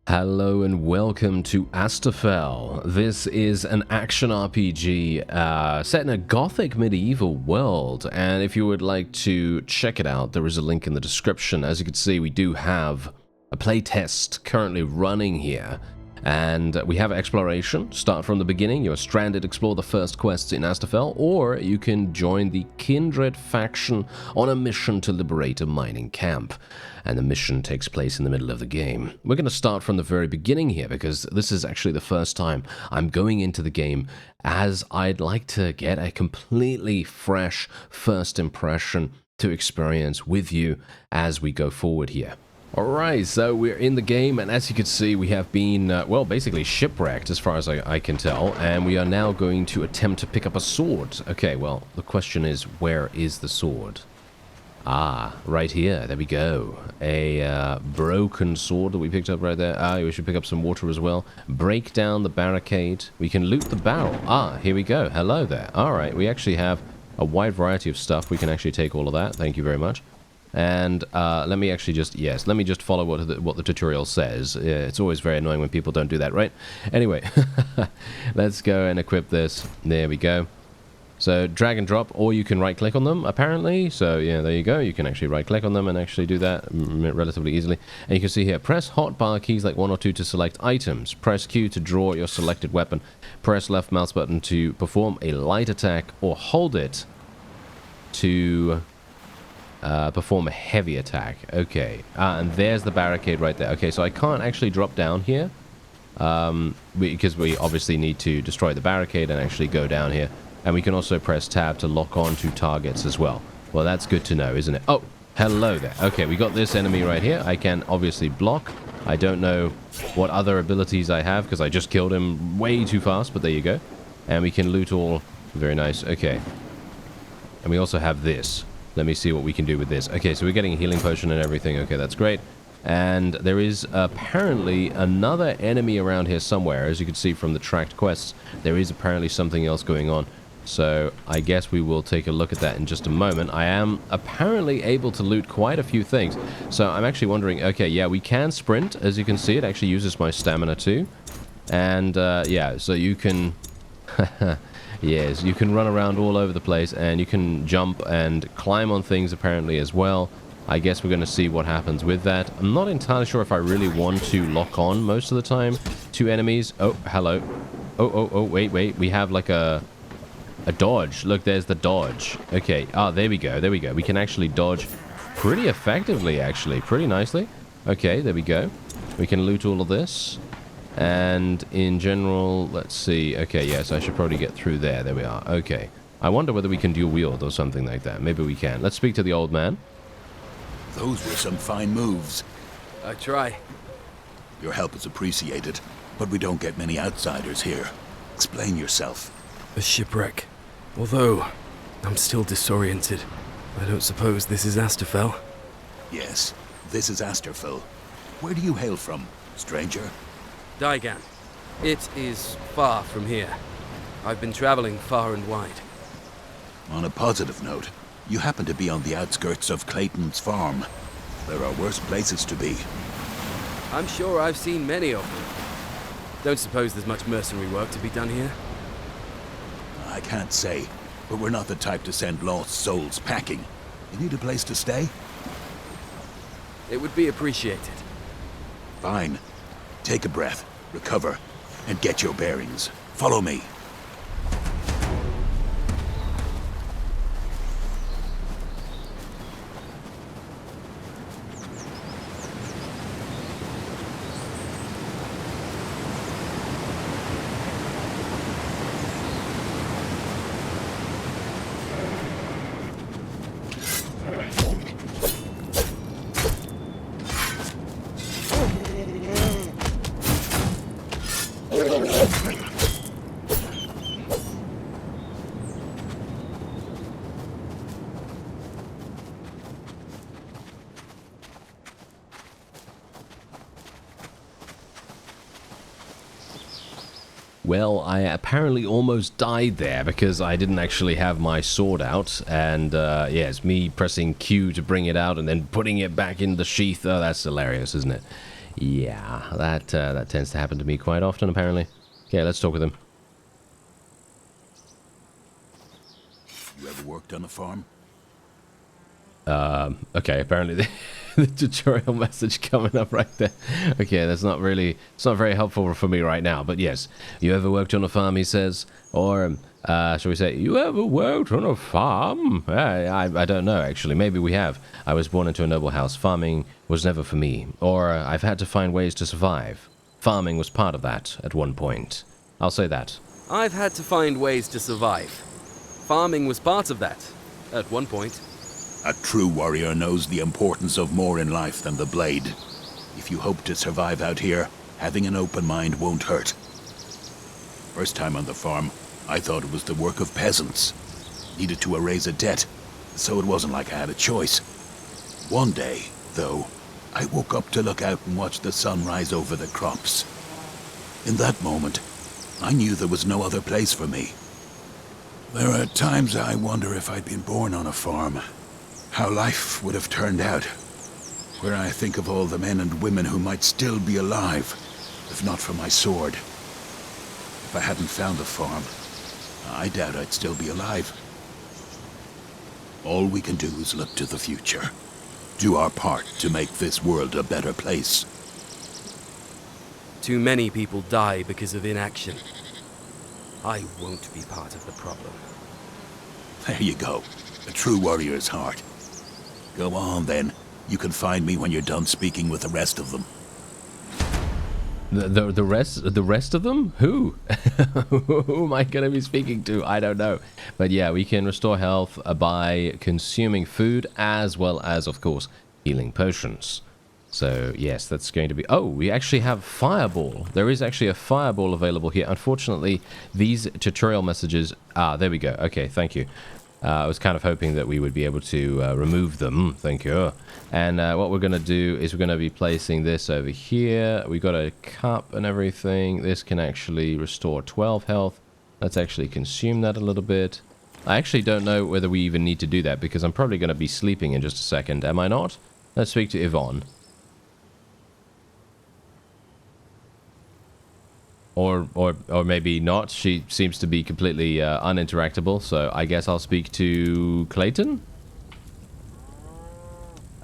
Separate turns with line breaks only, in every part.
Hello and welcome to Asterfell. This is an action RPG set in a gothic medieval world, and if you would like to check it out, there is a link in the description. As you can see, we do have a playtest currently running here, and we have exploration. Start from the beginning. You're stranded, explore the first quests in Asterfell, or you can join the Kindred faction on a mission to liberate a mining camp. And the mission takes place in the middle of the game. We're going to start from the very beginning here, because this is actually the first time I'm going into the game, as I'd like to get a completely fresh first impression to experience with you as we go forward here. Alright, so we're in the game, and as you can see, we have been, well, basically shipwrecked as far as I can tell, and we are now going to attempt to pick up a sword. Okay, well, the question is, where is the sword? Ah, right here. There we go. A broken sword that we picked up right there. Ah, we should pick up some water as well. Break down the barricade. We can loot the barrel. Ah, here we go. Hello there. All right, we actually have a wide variety of stuff. We can actually take all of that. Thank you very much. And let me actually just, yes, let me just follow what the tutorial says. It's always very annoying when people don't do that, right? Anyway, let's go and equip this. There we go. So drag and drop, or you can right click on them apparently. So yeah, there you go. You can actually right click on them and actually do that relatively easily. And you can see here, press hotbar keys like 1 or 2 to select items. Press Q to draw your selected weapon. Press left mouse button to perform a light attack, or hold it to perform a heavy attack. Okay, and there's the barricade right there. Okay, so I can't actually drop down here because we obviously need to destroy the barricade and actually go down here. And we can also press tab to lock on to targets as well. Well, that's good to know, isn't it? Oh, hello there. Okay, we got this enemy right here. I can obviously block. I don't know what other abilities I have, because I just killed him way too fast, but there you go. And we can loot all. Very nice. Okay. And we also have this. Let me see what we can do with this. Okay, so we're getting a healing potion and everything. Okay, that's great. And there is apparently another enemy around here somewhere. As you can see from the tracked quests, there is apparently something else going on. So I guess we will take a look at that in just a moment. I am apparently able to loot quite a few things. So I'm actually wondering, okay, yeah, we can sprint. As you can see, it actually uses my stamina too. And yeah, so you can... yes, you can run around all over the place, and you can jump and climb on things apparently as well. I guess we're going to see what happens with that. I'm not entirely sure if I really want to lock on most of the time to enemies. Oh, hello. Oh, wait. We have like a dodge. Look, there's the dodge. Okay. Ah, there we go. We can actually dodge pretty effectively, actually. Pretty nicely. Okay, there we go. We can loot all of this. And in general, let's see. Okay, yes, I should probably get through there. There we are. Okay. I wonder whether we can dual wield or something like that. Maybe we can. Let's speak to the old man.
Those were some fine moves.
I try.
Your help is appreciated, but we don't get many outsiders here. Explain yourself.
A shipwreck. Although, I'm still disoriented. I don't suppose this is Asterfell?
Yes, this is Asterfell. Where do you hail from, stranger?
Digan. It is far from here. I've been traveling far and wide.
On a positive note, you happen to be on the outskirts of Clayton's farm. There are worse places to be.
I'm sure I've seen many of them. Don't suppose there's much mercenary work to be done here?
I can't say, but we're not the type to send lost souls packing. You need a place to stay?
It would be appreciated.
Fine. Take a breath, recover, and get your bearings. Follow me.
Well, I apparently almost died there because I didn't actually have my sword out, and yeah, it's me pressing Q to bring it out and then putting it back in the sheath. Oh, that's hilarious, isn't it? Yeah, that tends to happen to me quite often, apparently. Okay, let's talk with him.
You ever worked on a farm?
Okay, apparently the tutorial message coming up right there. Okay, that's not really, it's not very helpful for me right now, but yes. You ever worked on a farm, he says? Or, shall we say, you ever worked on a farm? I don't know, actually. Maybe we have. I was born into a noble house. Farming was never for me. Or, I've had to find ways to survive. Farming was part of that at one point. I'll say that.
I've had to find ways to survive. Farming was part of that, at one point.
A true warrior knows the importance of more in life than the blade. If you hope to survive out here, having an open mind won't hurt. First time on the farm, I thought it was the work of peasants. Needed to erase a debt, so it wasn't like I had a choice. One day, though, I woke up to look out and watch the sun rise over the crops. In that moment, I knew there was no other place for me. There are times I wonder if I'd been born on a farm, how life would have turned out. Where I think of all the men and women who might still be alive, if not for my sword. If I hadn't found the farm, I doubt I'd still be alive. All we can do is look to the future. Do our part to make this world a better place.
Too many people die because of inaction. I won't be part of the problem.
There you go. A true warrior's heart. Go on, then. You can find me when you're done speaking with the rest of them.
The rest of them? Who? Who am I gonna be speaking to? I don't know. But yeah, we can restore health by consuming food as well as, of course, healing potions. So yes, that's going to be... Oh, we actually have Fireball. There is actually a Fireball available here. Unfortunately, these tutorial messages... Ah, there we go. Okay, thank you. I was kind of hoping that we would be able to remove them. Thank you. And what we're going to do is we're going to be placing this over here. We got a cup and everything. This can actually restore 12 health. Let's actually consume that a little bit. I actually don't know whether we even need to do that because I'm probably going to be sleeping in just a second. Am I not? Let's speak to Yvonne. Or maybe not. She seems to be completely uninteractable, so I guess I'll speak to Clayton?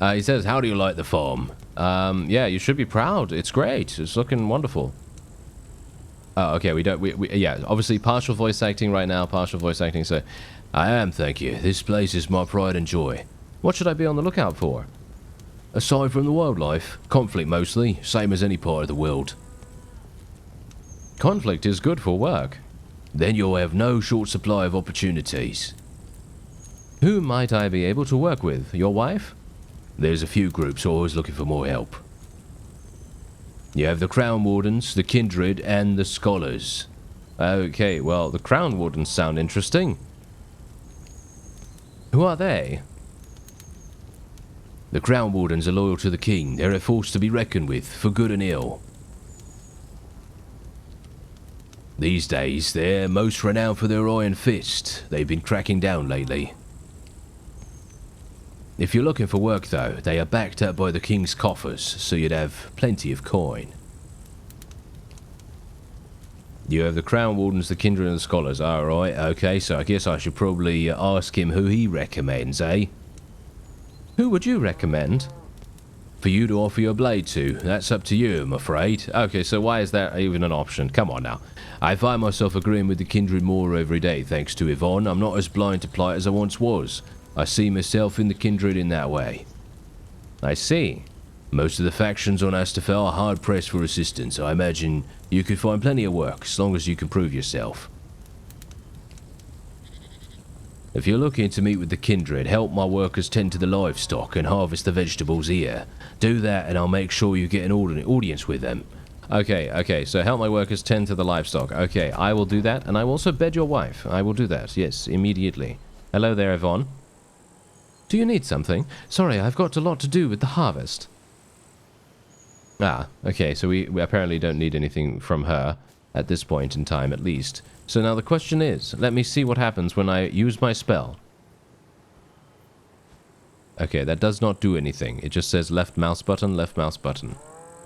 He says, how do you like the farm? Yeah, you should be proud. It's great. It's looking wonderful. Oh, okay, yeah, obviously partial voice acting right now, partial voice acting, so... I am, thank you. This place is my pride and joy. What should I be on the lookout for? Aside from the wildlife, conflict mostly, same as any part of the world. Conflict is good for work. Then you'll have no short supply of opportunities. Who might I be able to work with? Your wife? There's a few groups always looking for more help. You have the Crown Wardens, the Kindred, and the Scholars. Okay, well, the Crown Wardens sound interesting. Who are they? The Crown Wardens are loyal to the King. They're a force to be reckoned with, for good and ill. These days, they're most renowned for their iron fist. They've been cracking down lately. If you're looking for work, though, they are backed up by the King's coffers, so you'd have plenty of coin. You have the Crown Wardens, the Kindred, and the Scholars. Alright, okay, so I guess I should probably ask him who he recommends, eh? Who would you recommend? For you to offer your blade to. That's up to you, I'm afraid. Okay, so why is that even an option? Come on now. I find myself agreeing with the Kindred more every day, thanks to Yvonne. I'm not as blind to plight as I once was. I see myself in the Kindred in that way. I see. Most of the factions on Asterfell are hard-pressed for assistance. I imagine you could find plenty of work, as long as you can prove yourself. If you're looking to meet with the Kindred, help my workers tend to the livestock and harvest the vegetables here. Do that and I'll make sure you get an audience with them. Okay, so help my workers tend to the livestock. Okay, I will do that, and I will also bed your wife. I will do that, yes, immediately. Hello there, Yvonne. Do you need something? Sorry, I've got a lot to do with the harvest. Ah, okay, so we apparently don't need anything from her at this point in time, at least. So now the question is, let me see what happens when I use my spell. Okay, that does not do anything. It just says left mouse button, left mouse button.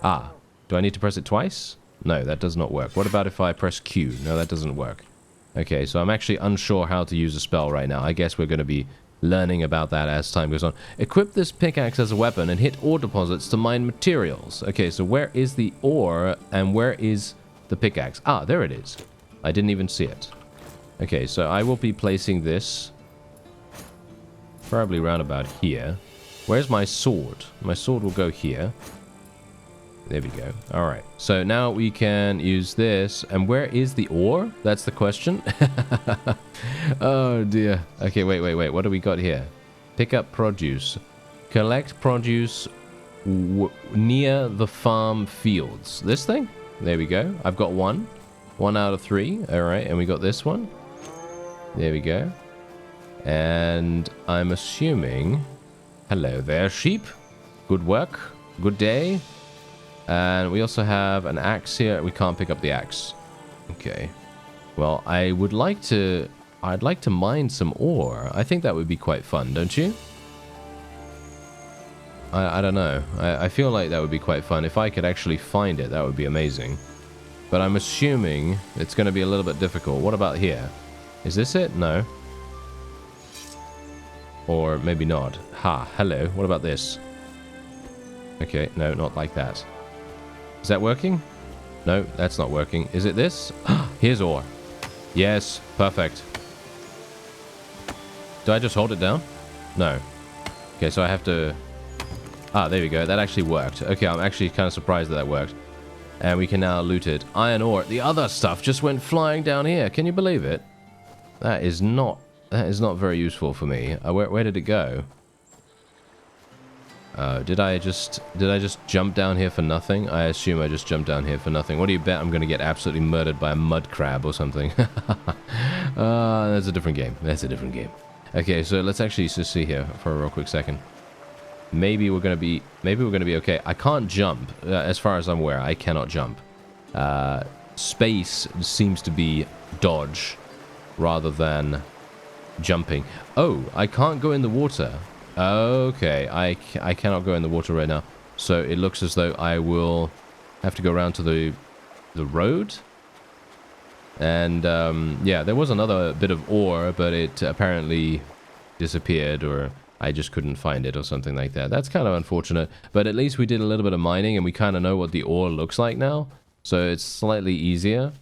Ah, Do I need to press it twice? No, that does not work. What about if I press Q? No, that doesn't work. Okay, so I'm actually unsure how to use a spell right now. I guess we're going to be learning about that as time goes on. Equip this pickaxe as a weapon and hit ore deposits to mine materials. Okay, so where is the ore and where is the pickaxe? Ah, there it is. I didn't even see it. Okay, so I will be placing this probably round about here. Where's my sword? My sword will go here. There we go. All right. So now we can use this. And where is the ore? That's the question. Oh, dear. Okay, wait. What do we got here? Pick up produce. Collect produce near the farm fields. This thing? There we go. I've got one. 1 out of 3. All right. And we got this one. There we go. And I'm assuming... Hello there, sheep. Good work. Good day. And we also have an axe here. We can't pick up the axe. Okay. Well, I'd like to mine some ore. I think that would be quite fun, don't you? I don't know. I feel like that would be quite fun. If I could actually find it, that would be amazing. But I'm assuming it's going to be a little bit difficult. What about here? Is this it? No. Or maybe not. Ha, hello. What about this? Okay, no, not like that. Is that working? No, that's not working. Is it this? Here's ore. Yes, perfect. Do I just hold it down? No. Okay, so I have to... Ah, there we go. That actually worked. Okay, I'm actually kind of surprised that worked. And we can now loot it. Iron ore. The other stuff just went flying down here. Can you believe it? That is not very useful for me. Where did it go? Did I just jump down here for nothing? I assume I just jumped down here for nothing. What do you bet I'm going to get absolutely murdered by a mud crab or something? That's a different game. That's a different game. Okay, so let's actually just see here for a real quick second. Maybe we're going to be okay. I can't jump. As far as I'm aware, I cannot jump. Space seems to be dodge rather than jumping. Oh, I can't go in the water. Okay, I cannot go in the water right now. So it looks as though I will have to go around to the road. And yeah, there was another bit of ore, but it apparently disappeared, or I just couldn't find it or something like that. That's kind of unfortunate, but at least we did a little bit of mining and we kind of know what the ore looks like now. So it's slightly easier.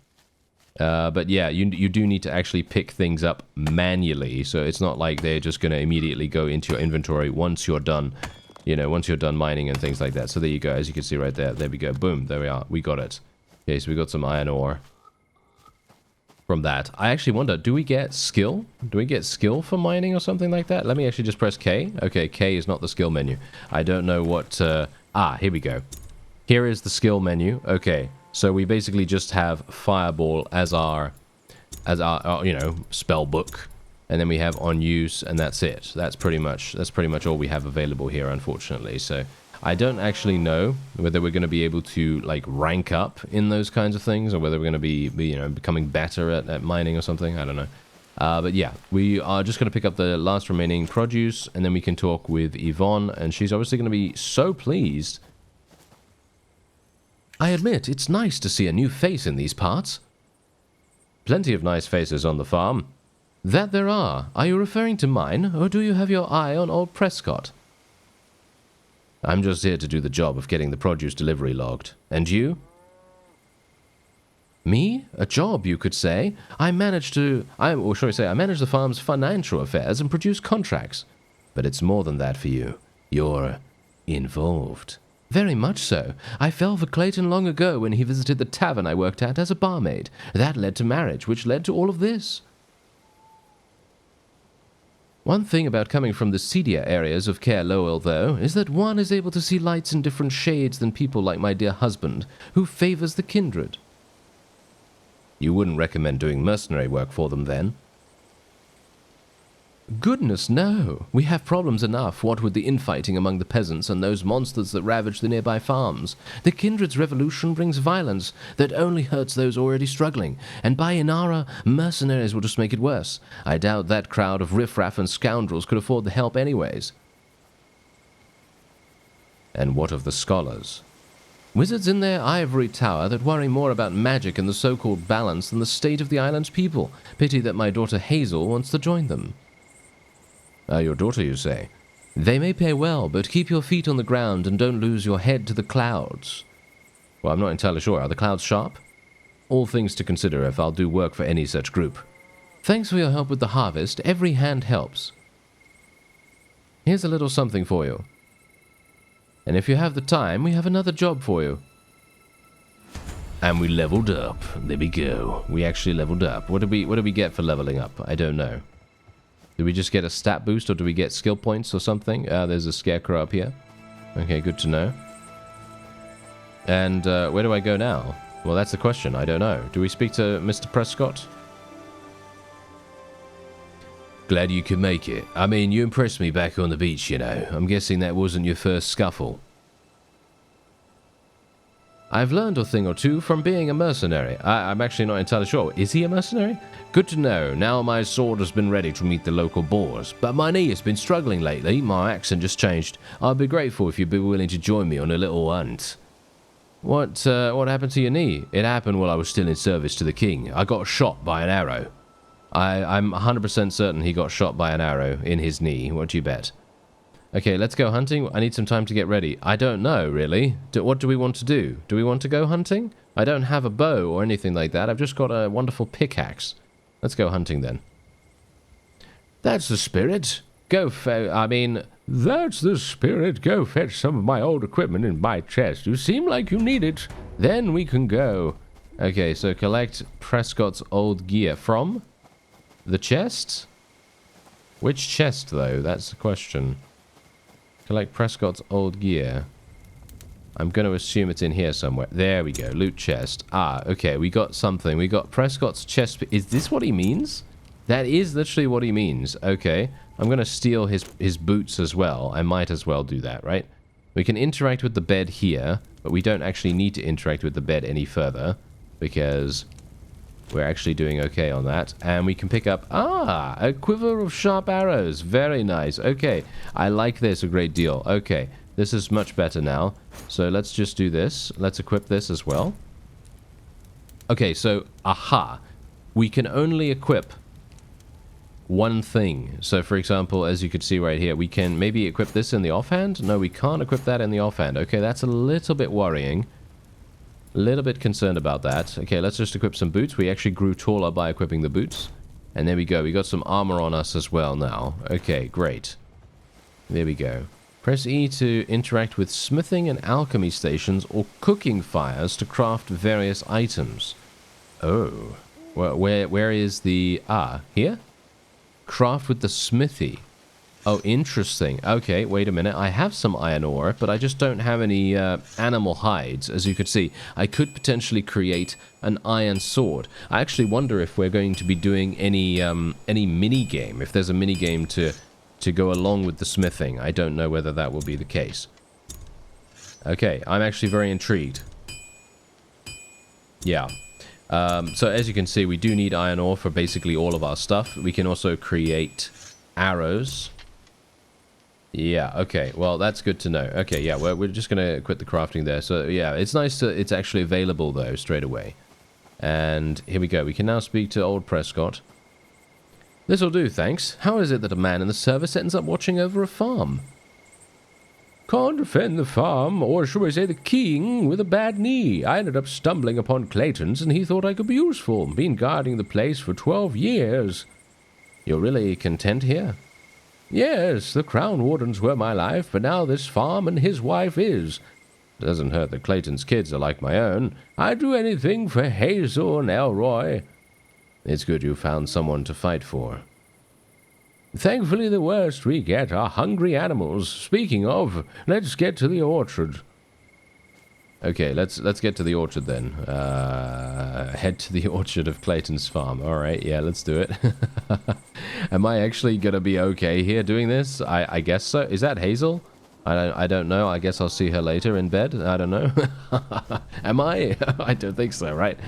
But yeah, you do need to actually pick things up manually, so it's not like they're just going to immediately go into your inventory once you're done, once you're done mining and things like that. So there you go, as you can see right there. There we go, boom, there we are, we got it. Okay, so we got some iron ore from that. I actually wonder, do we get skill? Do we get skill for mining or something like that? Let me actually just press K. Okay, K is not the skill menu. I don't know what... here we go. Here is the skill menu. Okay. So we basically just have Fireball as our spell book, and then we have On Use, and that's it. That's pretty much all we have available here, unfortunately. So I don't actually know whether we're going to be able to like rank up in those kinds of things, or whether we're going to be becoming better at mining or something. I don't know. But yeah, we are just going to pick up the last remaining produce, and then we can talk with Yvonne, and she's obviously going to be so pleased. I admit, it's nice to see a new face in these parts. Plenty of nice faces on the farm. That there are. Are you referring to mine, or do you have your eye on old Prescott? I'm just here to do the job of getting the produce delivery logged. And you? Me? A job, you could say. I manage the farm's financial affairs and produce contracts. But it's more than that for you. You're involved. Very much so. I fell for Clayton long ago when he visited the tavern I worked at as a barmaid. That led to marriage, which led to all of this. One thing about coming from the seedier areas of Caer Lowell, though, is that one is able to see lights in different shades than people like my dear husband, who favors the kindred. You wouldn't recommend doing mercenary work for them, then? Goodness, no. We have problems enough, what with the infighting among the peasants and those monsters that ravage the nearby farms. The Kindred's revolution brings violence that only hurts those already struggling, and by Inara, mercenaries will just make it worse. I doubt that crowd of riffraff and scoundrels could afford the help anyways. And what of the scholars? Wizards in their ivory tower that worry more about magic and the so-called balance than the state of the island's people. Pity that my daughter Hazel wants to join them. Your daughter, you say? They may pay well, but keep your feet on the ground and don't lose your head to the clouds. Well, I'm not entirely sure. Are the clouds sharp? All things to consider if I'll do work for any such group. Thanks for your help with the harvest. Every hand helps. Here's a little something for you. And if you have the time, we have another job for you. And we leveled up. There we go. We actually leveled up. What do we get for leveling up? I don't know. Do we just get a stat boost or do we get skill points or something? There's a scarecrow up here. Okay, good to know. And where do I go now? Well, that's the question. I don't know. Do we speak to Mr. Prescott? Glad you could make it. I mean, you impressed me back on the beach, you know. I'm guessing that wasn't your first scuffle. I've learned a thing or two from being a mercenary. I'm actually not entirely sure. Is he a mercenary? Good to know. Now my sword has been ready to meet the local boars. But my knee has been struggling lately. My accent just changed. I'd be grateful if you'd be willing to join me on a little hunt. What happened to your knee? It happened while I was still in service to the king. I got shot by an arrow. I'm 100% certain he got shot by an arrow in his knee. What do you bet? Okay, let's go hunting. I need some time to get ready. I don't know, really. What do we want to do? Do we want to go hunting? I don't have a bow or anything like that. I've just got a wonderful pickaxe. Let's go hunting then. That's the spirit. That's the spirit. Go fetch some of my old equipment in my chest. You seem like you need it. Then we can go. Okay, so collect Prescott's old gear from the chest? Which chest, though? That's the question. Collect Prescott's old gear. I'm going to assume it's in here somewhere. There we go. Loot chest. Okay. We got something. We got Prescott's chest. Is this what he means? That is literally what he means. Okay. I'm going to steal his boots as well. I might as well do that, right? We can interact with the bed here, but we don't actually need to interact with the bed any further because we're actually doing okay on that. And we can pick up, a quiver of sharp arrows. Very nice. Okay. I like this a great deal. Okay. This is much better now. So let's just do this. Let's equip this as well. Okay, so, we can only equip one thing. So, for example, as you can see right here, we can maybe equip this in the offhand. No, we can't equip that in the offhand. Okay, that's a little bit worrying. A little bit concerned about that. Okay, let's just equip some boots. We actually grew taller by equipping the boots. And there we go. We got some armor on us as well now. Okay, great. There we go. Press E to interact with smithing and alchemy stations or cooking fires to craft various items. Oh. Well, where is the... here? Craft with the smithy. Oh, interesting. Okay, wait a minute. I have some iron ore, but I just don't have any animal hides, as you could see. I could potentially create an iron sword. I actually wonder if we're going to be doing any mini-game, if there's a mini-game to go along with the smithing. I don't know whether that will be the case. Okay, I'm actually very intrigued. Yeah. So as you can see, we do need iron ore for basically all of our stuff. We can also create arrows. Yeah, okay. Well, that's good to know. Okay, yeah, we're just going to quit the crafting there. So, yeah, it's nice to... It's actually available, though, straight away. And here we go. We can now speak to old Prescott. This'll do, thanks. How is it that a man in the service ends up watching over a farm? Can't defend the farm, or should we say the king, with a bad knee. I ended up stumbling upon Clayton's, and he thought I could be useful. Been guarding the place for 12 years. You're really content here? Yes, the crown wardens were my life, but now this farm and his wife is. Doesn't hurt that Clayton's kids are like my own. I'd do anything for Hazel and Elroy. It's good you found someone to fight for. Thankfully, the worst we get are hungry animals. Speaking of, let's get to the orchard. Okay, let's get to the orchard then. Head to the orchard of Clayton's farm. All right, yeah, let's do it. Am I actually gonna be okay here doing this? I guess so. Is that Hazel? I don't know. I guess I'll see her later in bed. I don't know. Am I? I don't think so, right?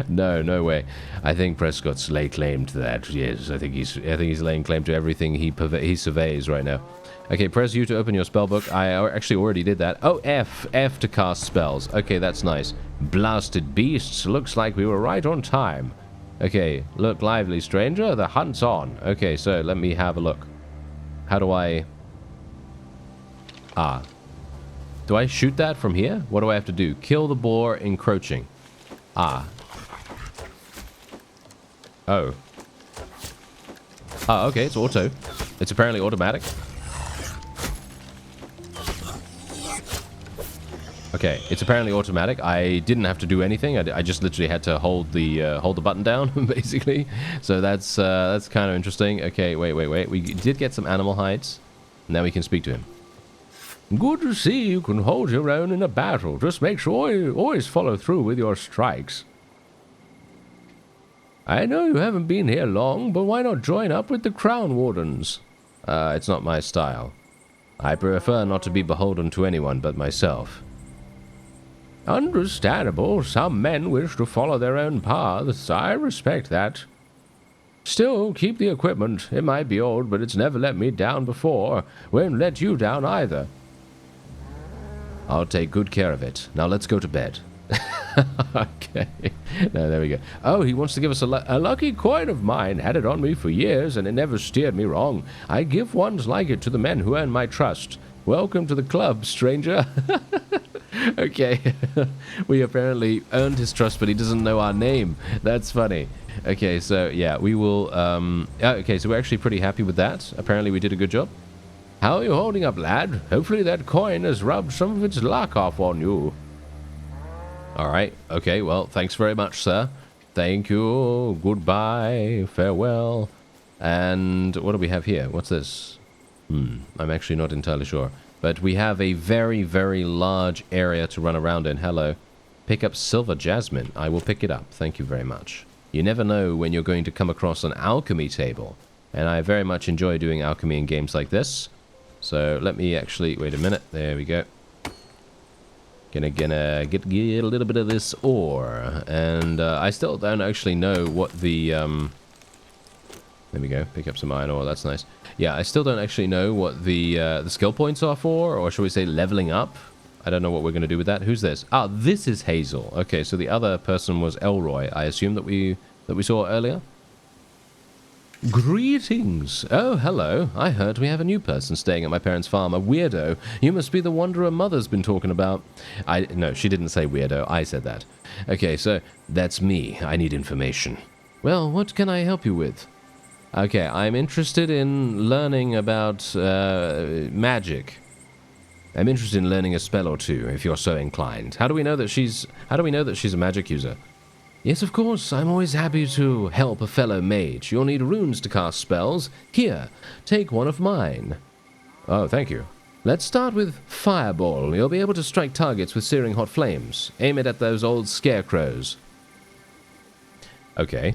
No way. I think Prescott's laying claim to that. Yes, I think he's laying claim to everything he surveys right now. Okay, press U to open your spellbook. I actually already did that. Oh, F. F to cast spells. Okay, that's nice. Blasted beasts. Looks like we were right on time. Okay, look lively, stranger. The hunt's on. Okay, so let me have a look. How do I... Ah. Do I shoot that from here? What do I have to do? Kill the boar encroaching. Ah. Oh. Ah, okay, it's auto. It's apparently automatic. Okay, it's apparently automatic. I didn't have to do anything. I just literally had to hold the button down, basically. So that's kind of interesting. Okay, wait. We did get some animal hides. Now we can speak to him. Good to see you can hold your own in a battle. Just make sure you always follow through with your strikes. I know you haven't been here long, but why not join up with the Crown Wardens? It's not my style. I prefer not to be beholden to anyone but myself. Understandable. Some men wish to follow their own paths. I respect that. Still, keep the equipment. It might be old, but it's never let me down before. Won't let you down either. I'll take good care of it. Now let's go to bed. Okay. No, there we go. Oh, he wants to give us a lucky coin of mine. Had it on me for years, and it never steered me wrong. I give ones like it to the men who earn my trust. Welcome to the club, stranger. Okay. We apparently earned his trust, but he doesn't know our name. That's funny. Okay, so yeah, we will... okay, so we're actually pretty happy with that. Apparently we did a good job. How are you holding up, lad? Hopefully that coin has rubbed some of its luck off on you. Alright, okay, well, thanks very much, sir. Thank you, goodbye, farewell. And what do we have here? What's this? I'm actually not entirely sure. But we have a very, very large area to run around in. Hello. Pick up silver jasmine. I will pick it up. Thank you very much. You never know when you're going to come across an alchemy table. And I very much enjoy doing alchemy in games like this. So let me actually... Wait a minute. There we go. Gonna get a little bit of this ore. And I still don't actually know what the... There we go. Pick up some iron ore. That's nice. Yeah, I still don't actually know what the skill points are for. Or should we say leveling up? I don't know what we're going to do with that. Who's this? Ah, this is Hazel. Okay, so the other person was Elroy. I assume that we saw earlier. Greetings. Oh, hello. I heard we have a new person staying at my parents' farm. A weirdo. You must be the wanderer Mother's been talking about. No, she didn't say weirdo. I said that. Okay, so that's me. I need information. Well, what can I help you with? Okay, I'm interested in learning about magic. I'm interested in learning a spell or two, if you're so inclined. How do we know that she's a magic user? Yes, of course. I'm always happy to help a fellow mage. You'll need runes to cast spells. Here, take one of mine. Oh, thank you. Let's start with Fireball. You'll be able to strike targets with searing hot flames. Aim it at those old scarecrows. Okay.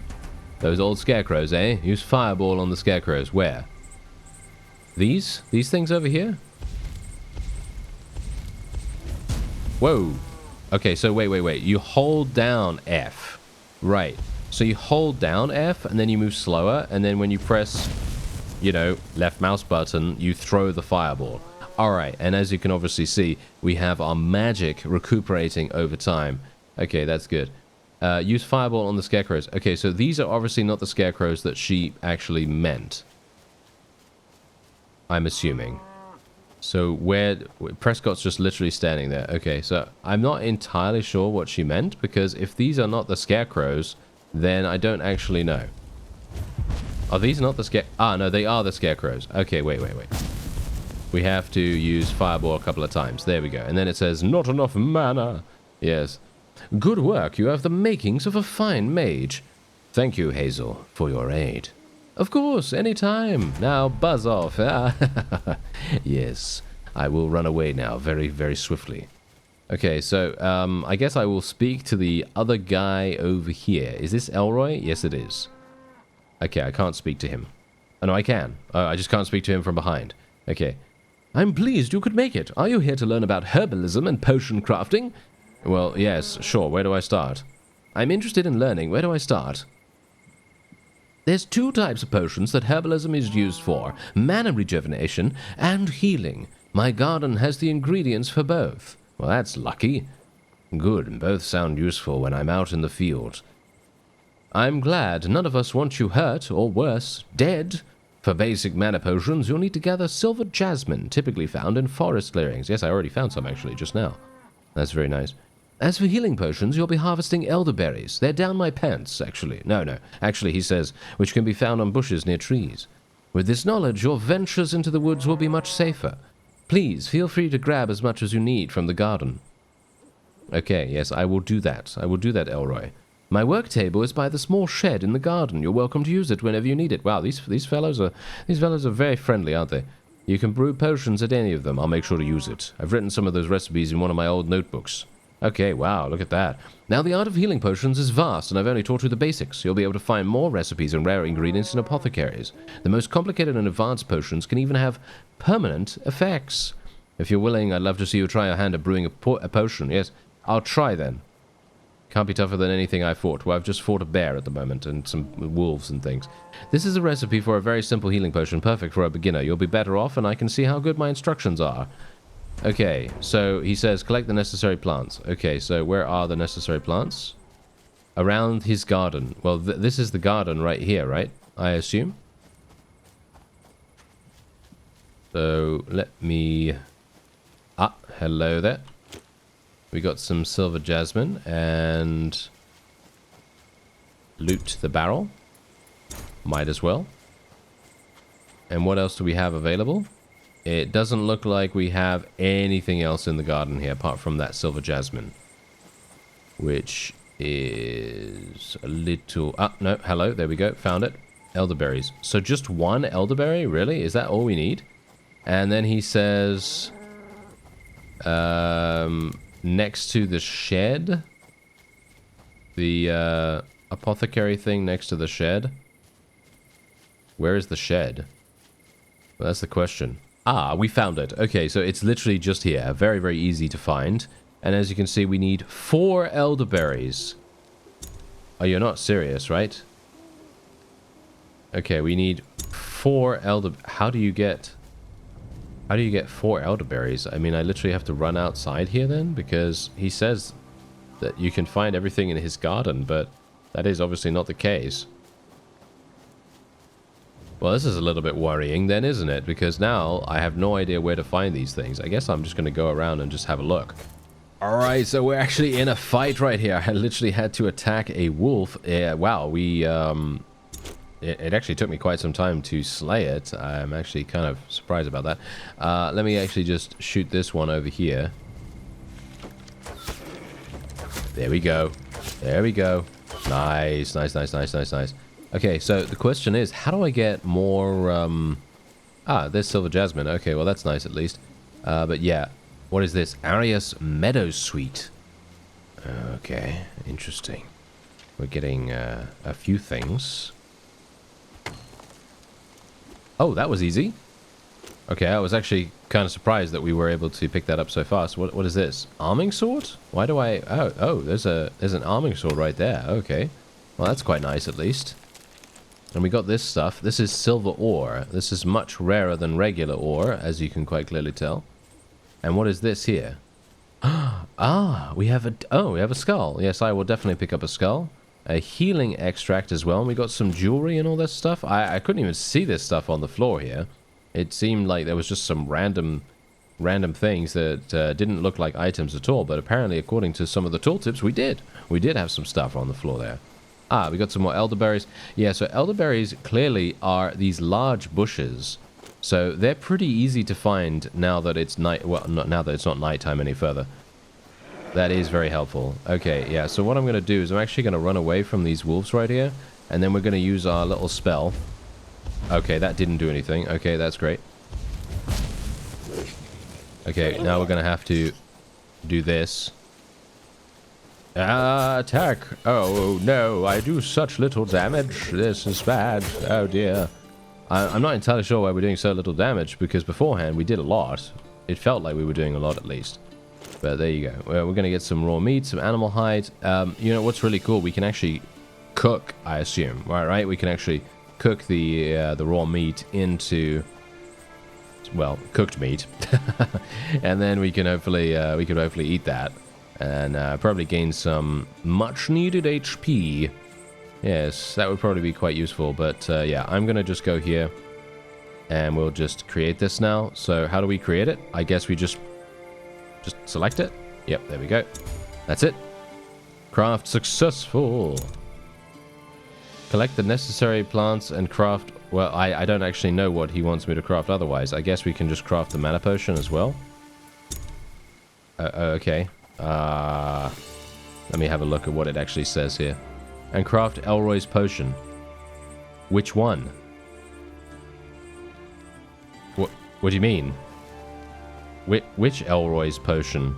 Those old scarecrows, eh? Use Fireball on the scarecrows. Where? These? These things over here? Whoa. Okay, so wait. You hold down F. Right. So you hold down F, and then you move slower, and then when you press, you know, left mouse button, you throw the fireball. Alright, and as you can obviously see, we have our magic recuperating over time. Okay, that's good. Use fireball on the scarecrows. Okay, so these are obviously not the scarecrows that she actually meant. I'm assuming. So where... Prescott's just literally standing there. Okay, so I'm not entirely sure what she meant, because if these are not the scarecrows, then I don't actually know. Are these not the scare... Ah, no, they are the scarecrows. Okay, wait. We have to use fireball a couple of times. There we go. And then it says, not enough mana. Yes. Good work. You have the makings of a fine mage. Thank you, Hazel, for your aid. Of course, any time. Now buzz off. Yes, I will run away now very, very swiftly. Okay, so I guess I will speak to the other guy over here. Is this Elroy? Yes, it is. Okay, I can't speak to him. Oh, no, I can. I just can't speak to him from behind. Okay. I'm pleased you could make it. Are you here to learn about herbalism and potion crafting? Well, yes, sure. Where do I start? I'm interested in learning. Where do I start? There's two types of potions that herbalism is used for: mana rejuvenation and healing. My garden has the ingredients for both. Well, that's lucky. Good, and both sound useful when I'm out in the field. I'm glad none of us want you hurt, or worse, dead. For basic mana potions, you'll need to gather silver jasmine, typically found in forest clearings. Yes, I already found some, actually, just now. That's very nice. As for healing potions, you'll be harvesting elderberries. They're down my pants, actually. No. Actually, he says, which can be found on bushes near trees. With this knowledge, your ventures into the woods will be much safer. Please, feel free to grab as much as you need from the garden. Okay, yes, I will do that. I will do that, Elroy. My work table is by the small shed in the garden. You're welcome to use it whenever you need it. Wow, these fellows are very friendly, aren't they? You can brew potions at any of them. I'll make sure to use it. I've written some of those recipes in one of my old notebooks. Okay, wow, look at that. Now, the art of healing potions is vast, and I've only taught you the basics. You'll be able to find more recipes and rare ingredients in apothecaries. The most complicated and advanced potions can even have permanent effects. If you're willing, I'd love to see you try your hand at brewing a potion. Yes, I'll try then. Can't be tougher than anything I fought. Well, I've just fought a bear at the moment, and some wolves and things. This is a recipe for a very simple healing potion, perfect for a beginner. You'll be better off, and I can see how good my instructions are. Okay, so he says collect the necessary plants. Okay, so where are the necessary plants? Around his garden. Well, this is the garden right here, right? I assume. So let me... Ah, hello there. We got some silver jasmine and loot the barrel. Might as well. And what else do we have available? It doesn't look like we have anything else in the garden here apart from that silver jasmine. Which is a little... Ah, no, hello, there we go, found it. Elderberries. So just one elderberry, really? Is that all we need? And then he says... next to the shed? The apothecary thing next to the shed? Where is the shed? Well, that's the question. Ah, we found it. Okay, so it's literally just here. Very, very easy to find. And as you can see, we need 4 elderberries. Oh, you're not serious, right? Okay, we need 4 elder... How do you get 4 elderberries? I mean, I literally have to run outside here then? Because he says that you can find everything in his garden, but that is obviously not the case. Well, this is a little bit worrying then, isn't it? Because now I have no idea where to find these things. I guess I'm just going to go around and just have a look. Alright, so we're actually in a fight right here. I literally had to attack a wolf. Wow, we... It actually took me quite some time to slay it. I'm actually kind of surprised about that. Let me actually just shoot this one over here. There we go. There we go. Nice, nice, nice, nice, nice, nice. Okay, so the question is, how do I get more... there's silver jasmine. Okay, well, that's nice at least. But yeah, what is this? Arius Meadowsweet. Okay, interesting. We're getting a few things. Oh, that was easy. Okay, I was actually kind of surprised that we were able to pick that up so fast. What is this? Arming sword? Why do I... Oh, there's an arming sword right there. Okay. Well, that's quite nice at least. And we got this stuff. This is silver ore. This is much rarer than regular ore, as you can quite clearly tell. And what is this here? We have a skull. Yes, I will definitely pick up a skull. A healing extract as well. And we got some jewelry and all that stuff. I couldn't even see this stuff on the floor here. It seemed like there was just some random things that didn't look like items at all. But apparently, according to some of the tooltips, we did. We did have some stuff on the floor there. We got some more elderberries. Yeah, so elderberries clearly are these large bushes. So they're pretty easy to find now that it's night. Well, now that it's not nighttime any further. That is very helpful. Okay, yeah, so what I'm going to do is I'm actually going to run away from these wolves right here. And then we're going to use our little spell. Okay, that didn't do anything. Okay, that's great. Okay, now we're going to have to do this. Attack! Oh no, I do such little damage. This is bad. Oh dear. I'm not entirely sure why we're doing so little damage, because beforehand we did a lot. It felt like we were doing a lot at least. But there you go. We're going to get some raw meat, some animal hide. You know what's really cool? We can actually cook, I assume. Right? We can actually cook the raw meat into, well, cooked meat, and then we can hopefully eat that, and probably gain some much needed HP. Yes, that would probably be quite useful. But yeah, I'm gonna just go here, and we'll just create this now. So how do we create it? I guess we just select it. Yep, there we go. That's it. Craft successful. Collect the necessary plants and craft... Well, I don't actually know what he wants me to craft otherwise. I guess we can just craft the mana potion as well. Okay. Let me have a look at what it actually says here. And craft Elroy's potion. Which one? What do you mean? Which Elroy's potion?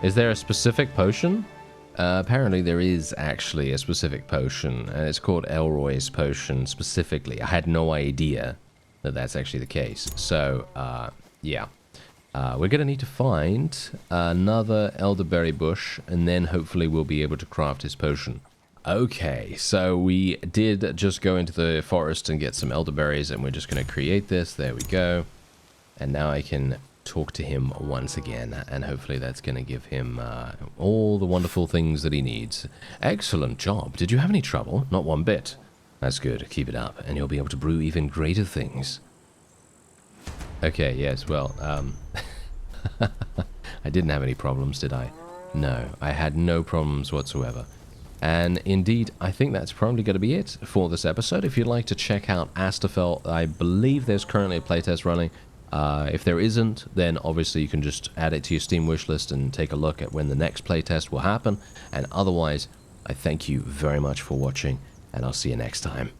Is there a specific potion? Apparently there is actually a specific potion, and it's called Elroy's potion specifically. I had no idea that that's actually the case. So, yeah. We're going to need to find another elderberry bush, and then hopefully we'll be able to craft his potion. Okay, so we did just go into the forest and get some elderberries, and we're just going to create this. There we go. And now I can talk to him once again, and hopefully that's going to give him all the wonderful things that he needs. Excellent job. Did you have any trouble? Not one bit. That's good. Keep it up, and you'll be able to brew even greater things. Okay, yes, well, I didn't have any problems, did I? No, I had no problems whatsoever. And indeed, I think that's probably going to be it for this episode. If you'd like to check out Asterfell, I believe there's currently a playtest running. If there isn't, then obviously you can just add it to your Steam wishlist and take a look at when the next playtest will happen. And otherwise, I thank you very much for watching, and I'll see you next time.